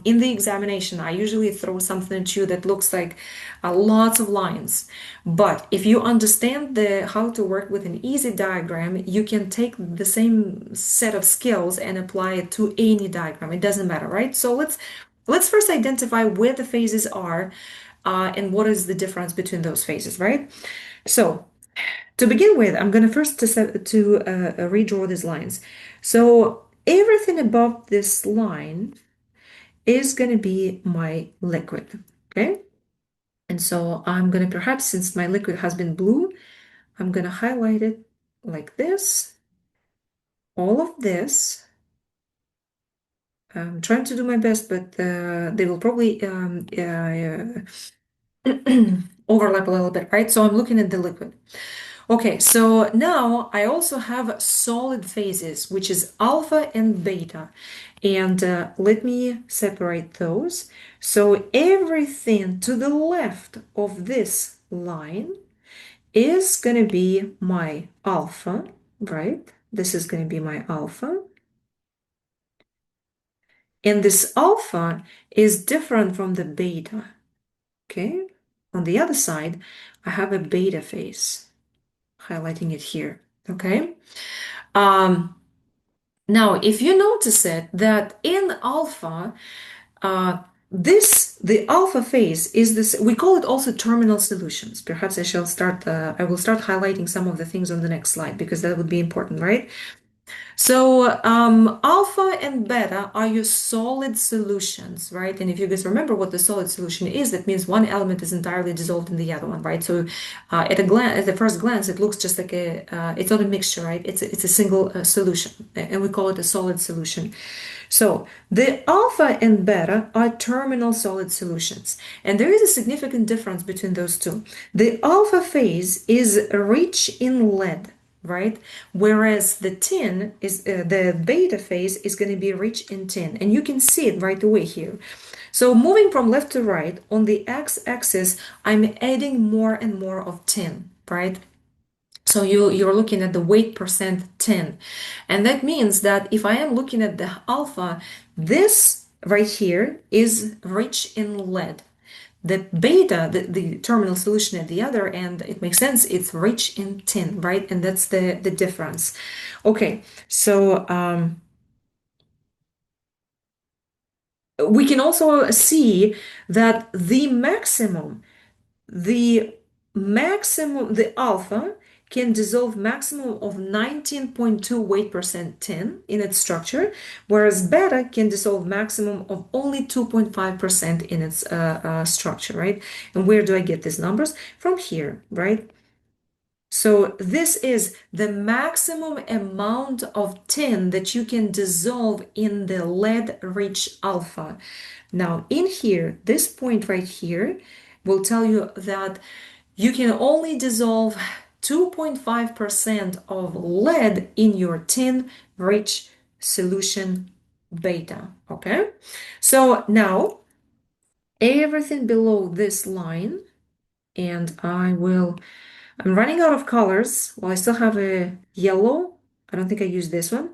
In the examination, I usually throw something at you that looks like lots of lines. But if you understand how to work with an easy diagram, you can take the same set of skills and apply it to any diagram. It doesn't matter, right? So let's first identify where the phases are and what is the difference between those phases, right? So to begin with, I'm going to first redraw these lines. So everything above this line is going to be my liquid, okay? And so I'm going to perhaps, since my liquid has been blue, I'm going to highlight it like this. All of this. I'm trying to do my best, but they will probably overlap a little bit, right? So I'm looking at the liquid. Okay, so now I also have solid phases, which is alpha and beta. And let me separate those. So everything to the left of this line is going to be my alpha, right? This is going to be my alpha. And this alpha is different from the beta, okay? On the other side, I have a beta phase, highlighting it here, okay? Now, if you notice it, that in alpha, the alpha phase is this, we call it also terminal solutions. Perhaps I will start highlighting some of the things on the next slide because that would be important, right? So alpha and beta are your solid solutions, right? And if you guys remember what the solid solution is, that means one element is entirely dissolved in the other one, right? So at the first glance, it looks just like it's not a mixture, right? It's a single solution, and we call it a solid solution. So the alpha and beta are terminal solid solutions, and there is a significant difference between those two. The alpha phase is rich in lead, right? Whereas the beta phase is going to be rich in tin, and you can see it right away here. So moving from left to right on the x-axis, I'm adding more and more of tin, right? So you're looking at the weight percent tin. And that means that if I am looking at the alpha, this right here is rich in lead. The beta, the terminal solution at the other end, it makes sense, it's rich in tin, right? And that's the difference. Okay, so we can also see that the alpha can dissolve maximum of 19.2 weight percent tin in its structure, whereas beta can dissolve maximum of only 2.5% in its structure, right? And where do I get these numbers? From here, right? So this is the maximum amount of tin that you can dissolve in the lead-rich alpha. Now, in here, this point right here will tell you that you can only dissolve 2.5% of lead in your tin-rich solution beta, okay? So now, everything below this line, and I'm running out of colors. Well, I still have a yellow. I don't think I used this one.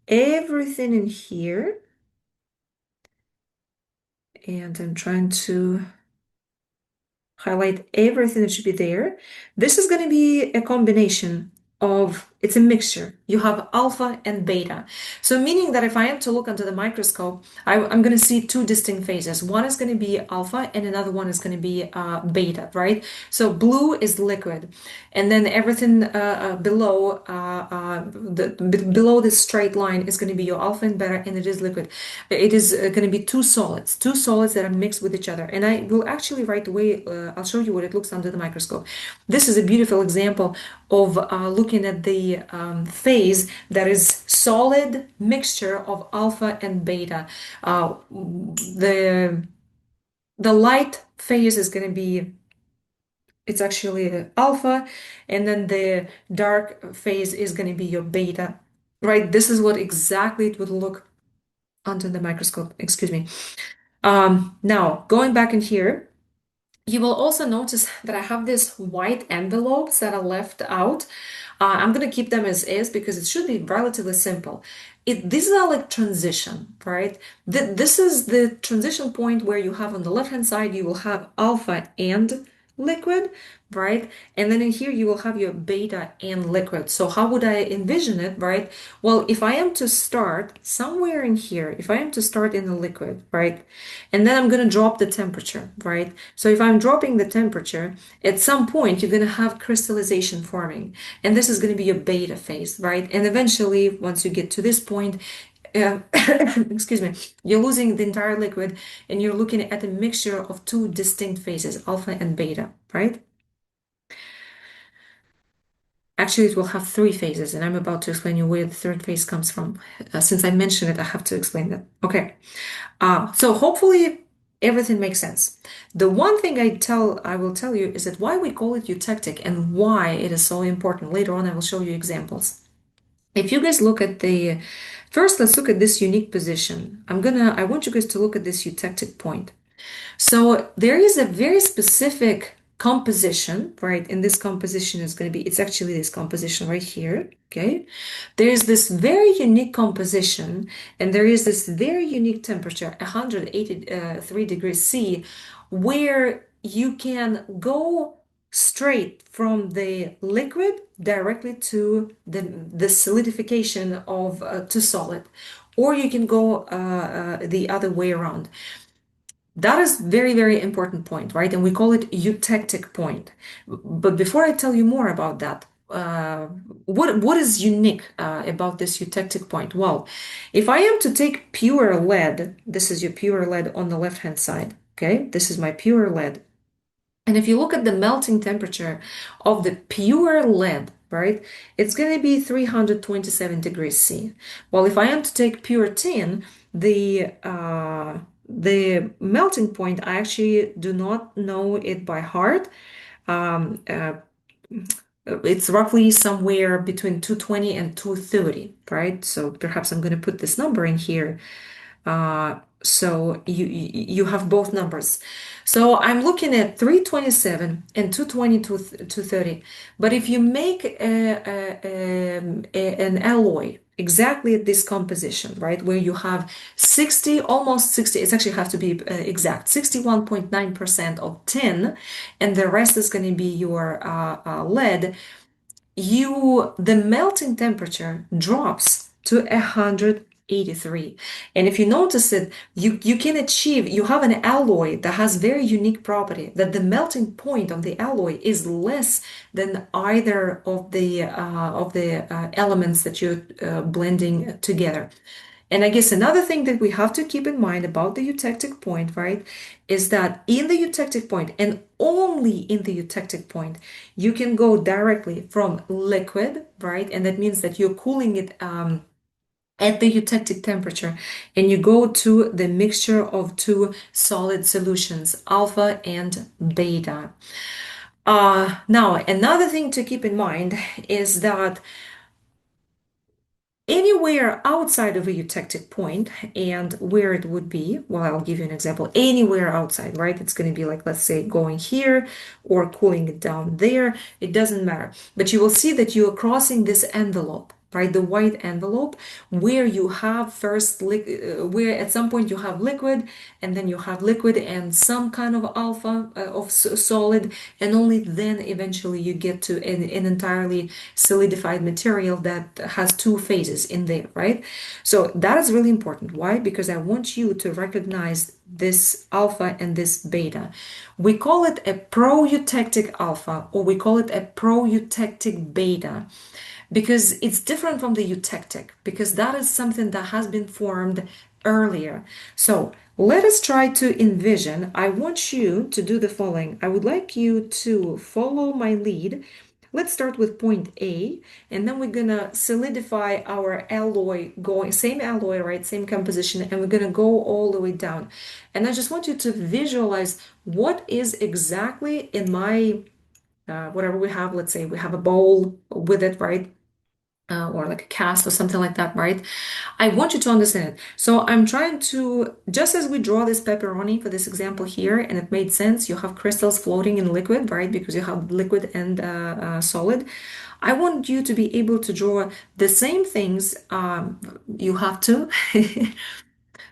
Everything in here. And I'm trying to highlight everything that should be there. This is going to be a combination of, it's a mixture. You have alpha and beta. So meaning that if I am to look under the microscope, I'm going to see two distinct phases. One is going to be alpha and another one is going to be beta, right? So blue is liquid. And then everything below this straight line is going to be your alpha and beta, and it is liquid. It is going to be two solids that are mixed with each other. And I will actually right away, I'll show you what it looks under the microscope. This is a beautiful example of looking at the phase that is solid mixture of alpha and beta. The light phase is going to be, it's actually alpha, and then the dark phase is going to be your beta, right? This is what exactly it would look under the microscope, excuse me. Now, going back in here, you will also notice that I have these white envelopes that are left out. I'm going to keep them as is because it should be relatively simple. These are like transition, right? This is the transition point where you have on the left-hand side, you will have alpha and liquid, right? And then in here you will have your beta and liquid. So how would I envision it, right? Well, if I am to start somewhere in here, if I am to start in the liquid, right? And then I'm going to drop the temperature, right? So if I'm dropping the temperature, at some point you're going to have crystallization forming. And this is going to be your beta phase, right? And eventually, once you get to this point, uh, excuse me, you're losing the entire liquid and you're looking at a mixture of two distinct phases, alpha and beta, right? Actually, it will have three phases, and I'm about to explain you where the third phase comes from. Since I mentioned it, I have to explain that. Okay. So hopefully everything makes sense. The one thing I will tell you is that why we call it eutectic and why it is so important. Later on, I will show you examples. If you guys look at first, let's look at this unique position. I want you guys to look at this eutectic point. So there is a very specific composition, right? And this composition is going to be, it's actually this composition right here, okay? There is this very unique composition, and there is this very unique temperature, 183 degrees C, where you can go straight from the liquid directly to the solidification of to solid, or you can go the other way around. That is very, very important point, right? And we call it eutectic point. But before I tell you more about that, uh, what is unique about this eutectic point? Well, if I am to take pure lead, this is your pure lead on the left-hand side, okay? This is my pure lead. And if you look at the melting temperature of the pure lead, right, it's going to be 327 degrees C. Well, if I am to take pure tin, the melting point, I actually do not know it by heart. Um, uh, it's roughly somewhere between 220 and 230, right? So perhaps I'm going to put this number in here. So you have both numbers. So I'm looking at 327 and 220 to 230. But if you make an alloy exactly at this composition, right, where you have 60, almost 60, it's actually have to be exact, 61.9% of tin, and the rest is going to be your lead, the melting temperature drops to 183. And if you notice it, you can achieve, you have an alloy that has very unique property that the melting point of the alloy is less than either of the elements that you're blending together. And I guess another thing that we have to keep in mind about the eutectic point, right, is that in the eutectic point and only in the eutectic point, you can go directly from liquid, right? And that means that you're cooling it at the eutectic temperature and you go to the mixture of two solid solutions, alpha and beta. Now, another thing to keep in mind is that anywhere outside of a eutectic point and where it would be, well, I'll give you an example. Anywhere outside, right? It's going to be like, let's say, going here or cooling it down there. It doesn't matter. But you will see that you are crossing this envelope, right? The white envelope where you have where at some point you have liquid and then you have liquid and some kind of alpha of solid, and only then eventually you get to an entirely solidified material that has two phases in there, right? So that is really important. Why? Because I want you to recognize this alpha and this beta. We call it a pro-eutectic alpha, or we call it a pro-eutectic beta, because it's different from the eutectic, because that is something that has been formed earlier. So let us try to envision. I want you to do the following. I would like you to follow my lead. Let's start with point A, and then we're gonna solidify our alloy going, same alloy, right? Same composition, and we're gonna go all the way down. And I just want you to visualize what is exactly in my whatever we have. Let's say we have a bowl with it, right? Or like a cast or something like that, right? I want you to understand it. So I'm trying to, just as we draw this pepperoni for this example here, and it made sense, you have crystals floating in liquid, right? Because you have liquid and solid. I want you to be able to draw the same things. You have to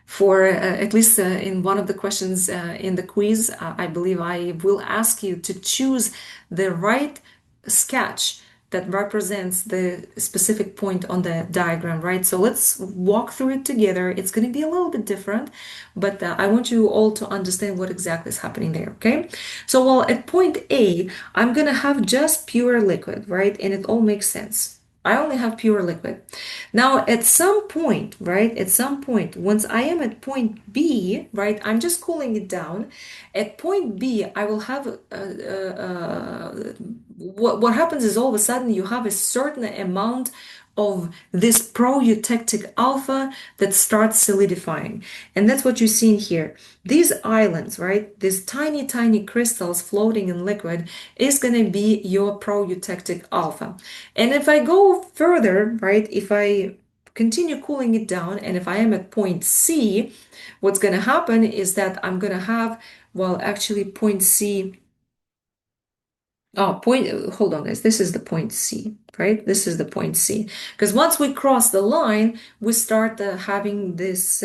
for at least in one of the questions in the quiz, I believe I will ask you to choose the right sketch that represents the specific point on the diagram, right? So let's walk through it together. It's going to be a little bit different, but I want you all to understand what exactly is happening there, okay? So, well, at point A, I'm going to have just pure liquid, right? And it all makes sense. I only have pure liquid. Now, at some point, right, at some point, once I am at point B, right, I'm just cooling it down. At point B, I will have what happens is all of a sudden you have a certain amount of this pro-eutectic alpha that starts solidifying. And that's what you're seeing here. These islands, right, these tiny, tiny crystals floating in liquid is going to be your pro-eutectic alpha. And if I go further, right, if I continue cooling it down, and if I am at point C, what's going to happen is that I'm going to have, well, actually point C. Oh, hold on, guys. This is the point C, right? This is the point C. Because once we cross the line, we start having this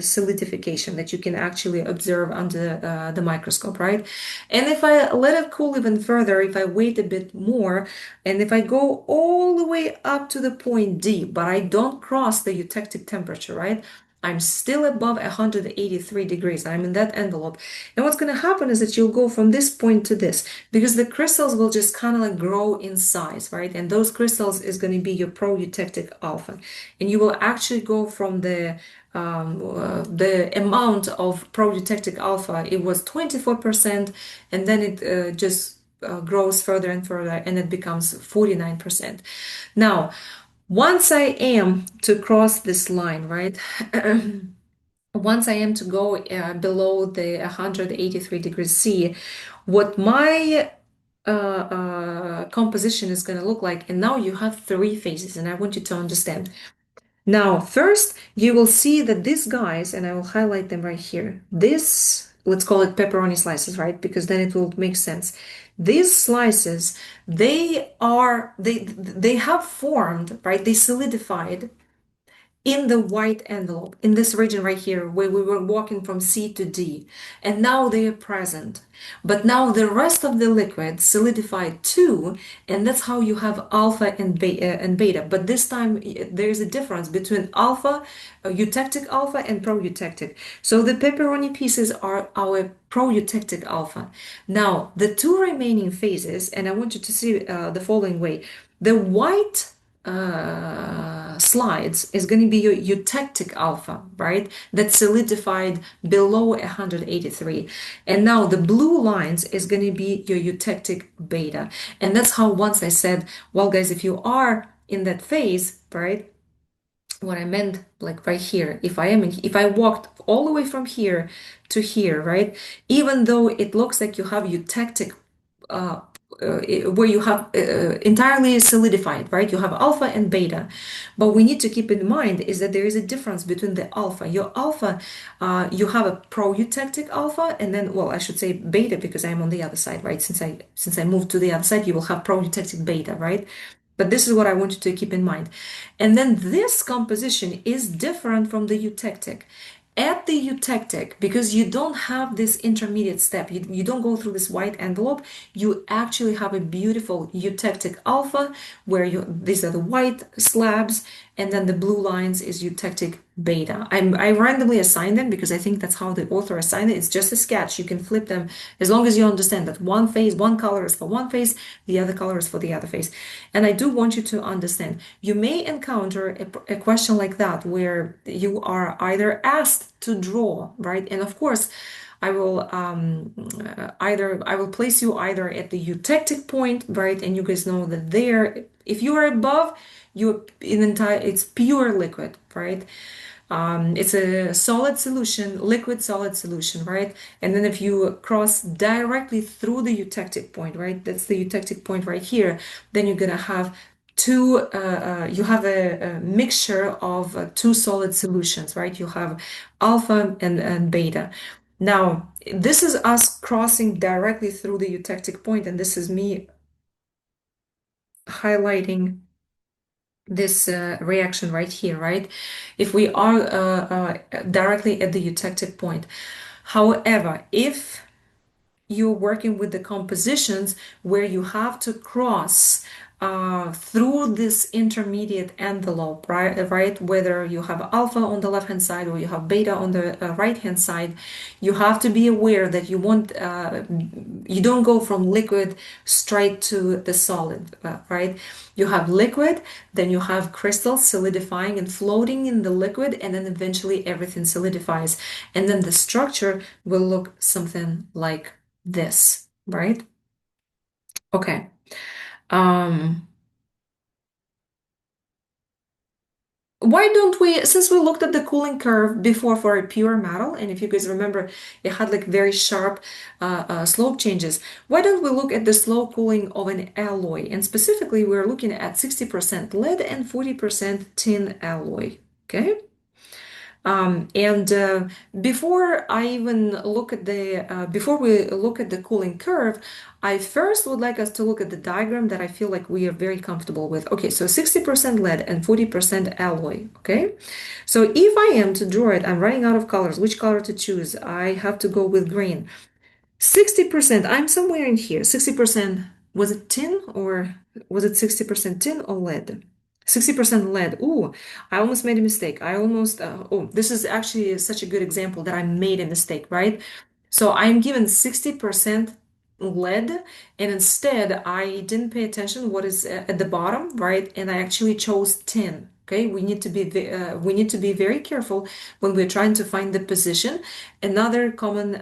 solidification that you can actually observe under the microscope, right? And if I let it cool even further, if I wait a bit more, and if I go all the way up to the point D, but I don't cross the eutectic temperature, right? I'm still above 183 degrees. I'm in that envelope. And what's going to happen is that you'll go from this point to this because the crystals will just kind of like grow in size, right? And those crystals is going to be your proeutectic alpha. And you will actually go from the amount of proeutectic alpha, it was 24%, and then it just grows further and further, and it becomes 49%. Now, once I am to cross this line, right? Once I am to go below the 183 degrees C, what my composition is going to look like, and now you have three phases, and I want you to understand. Now, first, you will see that these guys, and I will highlight them right here, this, let's call it pepperoni slices, right? Because then it will make sense. These slices, they have formed, right? They solidified in the white envelope, in this region right here, where we were walking from C to D. And now they are present. But now the rest of the liquid solidified too, and that's how you have alpha and beta. But this time there is a difference between alpha, eutectic alpha, and proeutectic. So the pepperoni pieces are our proeutectic alpha. Now, the two remaining phases, and I want you to see the following way. The white slides is going to be your eutectic alpha, right? That solidified below 183. And now the blue lines is going to be your eutectic beta. And that's how once I said, well, guys, if you are in that phase, right? What I meant, like right here, if I walked all the way from here to here, right? Even though it looks like you have eutectic uh, where you have entirely solidified, right? You have alpha and beta. But we need to keep in mind is that there is a difference between the alpha. Your alpha, you have a proeutectic alpha, and then, well, I should say beta because I'm on the other side, right? Since I moved to the other side, you will have proeutectic beta, right? But this is what I want you to keep in mind. And then this composition is different from the eutectic. At the eutectic, because you don't have this intermediate step, you don't go through this white envelope, you actually have a beautiful eutectic alpha where these are the white slabs, and then the blue lines is eutectic beta. I randomly assign them because I think that's how the author assigned it. It's just a sketch. You can flip them as long as you understand that one phase, one color is for one phase, the other color is for the other phase. And I do want you to understand, you may encounter a question like that where you are either asked to draw, right? And of course, I will I will place you either at the eutectic point, right? And you guys know that there, if you are above, it's pure liquid, right? It's a solid solution, liquid solid solution, right? And then if you cross directly through the eutectic point, right? That's the eutectic point right here. Then you're gonna have you have a mixture of two solid solutions, right? You have alpha and beta. Now, this is us crossing directly through the eutectic point, and this is me highlighting this reaction right here, right? If we are directly at the eutectic point. However, if you're working with the compositions where you have to cross through this intermediate envelope, right? Whether you have alpha on the left hand side or you have beta on the right hand side, you have to be aware that you don't go from liquid straight to the solid, right? You have liquid, then you have crystals solidifying and floating in the liquid, and then eventually everything solidifies, and then the structure will look something like this, right? Okay. Um, why don't we, since we looked at the cooling curve before for a pure metal, and if you guys remember, it had like very sharp slope changes, why don't we look at the slow cooling of an alloy? And specifically, we're looking at 60% lead and 40% tin alloy, okay? And before I even look at before we look at the cooling curve, I first would like us to look at the diagram that I feel like we are very comfortable with. Okay, so 60% lead and 40% alloy, okay? So if I am to draw it, I'm running out of colors. Which color to choose? I have to go with green. 60%, I'm somewhere in here. 60%, was it tin or was it 60% tin or lead? 60% lead. Ooh, I almost made a mistake. Oh, this is actually such a good example that I made a mistake, right? So I'm given 60% lead, and instead I didn't pay attention what is at the bottom, right? And I actually chose tin. Okay, we need to be very careful when we're trying to find the position. Another common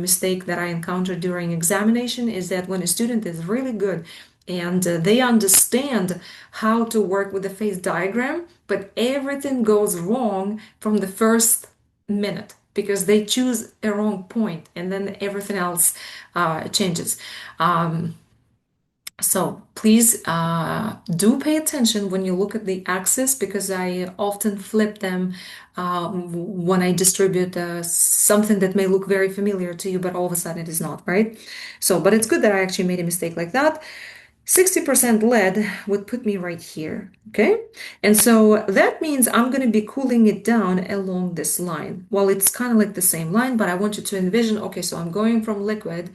mistake that I encounter during examination is that when a student is really good and they understand how to work with the phase diagram, but everything goes wrong from the first minute because they choose a wrong point and then everything else changes. Um, so please do pay attention when you look at the axis because I often flip them when I distribute something that may look very familiar to you, but all of a sudden it is not, right? So, but it's good that I actually made a mistake like that. 60% lead would put me right here, okay? And so that means I'm going to be cooling it down along this line. Well, it's kind of like the same line, but I want you to envision, okay, so I'm going from liquid,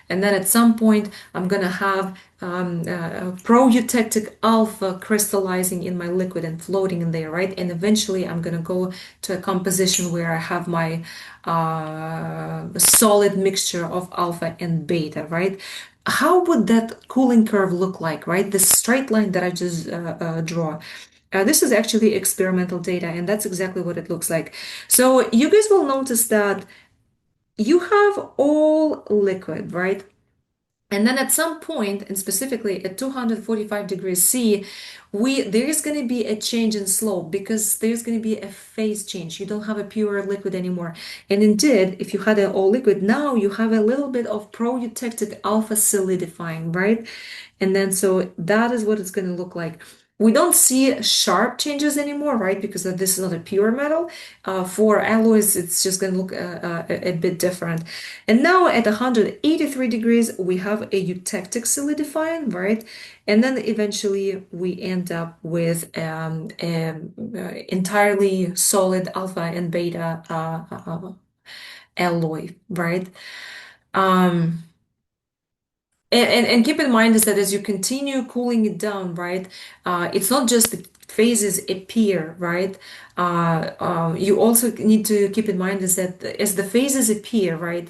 and then at some point I'm going to have proeutectic alpha crystallizing in my liquid and floating in there, right? And eventually I'm going to go to a composition where I have my solid mixture of alpha and beta, right? How would that cooling curve look like, right? This straight line that I just draw. This is actually experimental data, and that's exactly what it looks like. So you guys will notice that you have all liquid, right? And then at some point, and specifically at 245 degrees C, there is going to be a change in slope because there's going to be a phase change. You don't have a pure liquid anymore. And indeed, if you had an all liquid, now you have a little bit of proeutectic alpha solidifying, right? And then so that is what it's going to look like. We don't see sharp changes anymore, right? Because this is not a pure metal. For alloys, it's just going to look a bit different. And now at 183 degrees, we have a eutectic solidifying, right? And then eventually we end up with entirely solid alpha and beta alloy, right? Um, and keep in mind is that as you continue cooling it down, right, it's not just the phases appear, right? You also need to keep in mind is that as the phases appear, right,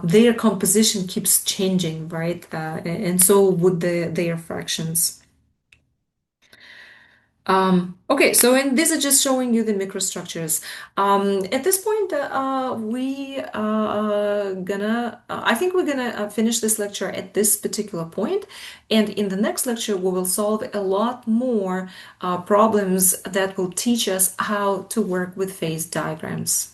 their composition keeps changing, right? And so would their fractions. Okay, so and these are just showing you the microstructures. At this point, we gonna, I think we're gonna finish this lecture at this particular point, and in the next lecture, we will solve a lot more problems that will teach us how to work with phase diagrams.